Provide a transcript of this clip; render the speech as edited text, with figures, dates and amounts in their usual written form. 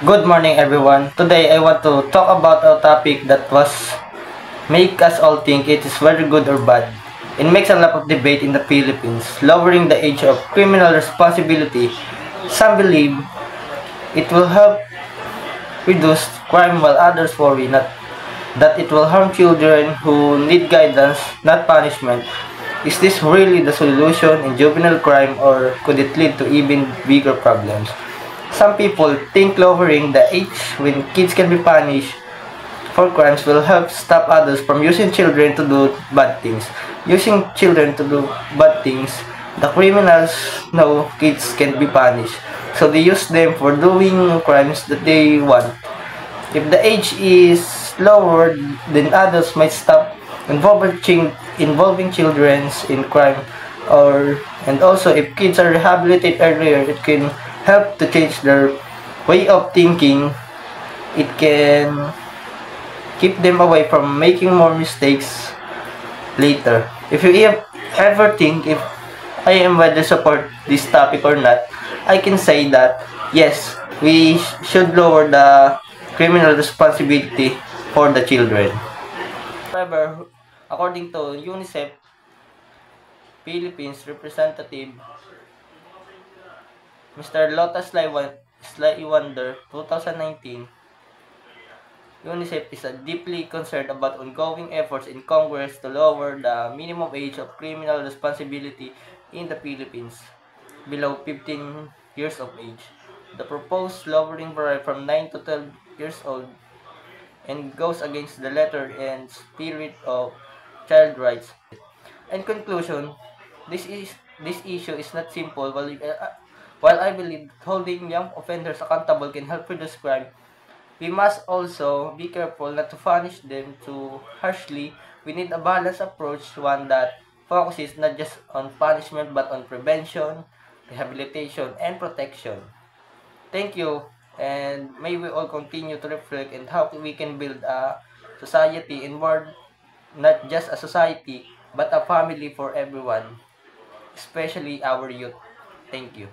Good morning everyone. Today I want to talk about a topic that was make us all think it is very good or bad. It makes a lot of debate in the Philippines, lowering the age of criminal responsibility. Some believe it will help reduce crime while others worry not that it will harm children who need guidance, not punishment. Is this really the solution in juvenile crime or could it lead to even bigger problems? Some people think lowering the age when kids can be punished for crimes will help stop others from using children to do bad things. Using children to do bad things, the criminals know kids can be punished, so they use them for doing crimes that they want. If the age is lowered, then adults might stop involving children in crime, and also if kids are rehabilitated earlier, it can help to change their way of thinking. It can keep them away from making more mistakes later. If you ever think if I am whether support this topic or not, I can say that yes, we should lower the criminal responsibility for the children. However, according to UNICEF Philippines representative Mr. Lotus Slywander 2019, UNICEF is deeply concerned about ongoing efforts in Congress to lower the minimum age of criminal responsibility in the Philippines below 15 years of age. The proposed lowering varies from 9 to 12 years old and goes against the letter and spirit of child rights. In conclusion, this issue is not simple. While I believe holding young offenders accountable can help reduce crime, we must also be careful not to punish them too harshly. We need a balanced approach, one that focuses not just on punishment but on prevention, rehabilitation, and protection. Thank you, and may we all continue to reflect on how we can build a society inward, not just a society, but a family for everyone, especially our youth. Thank you.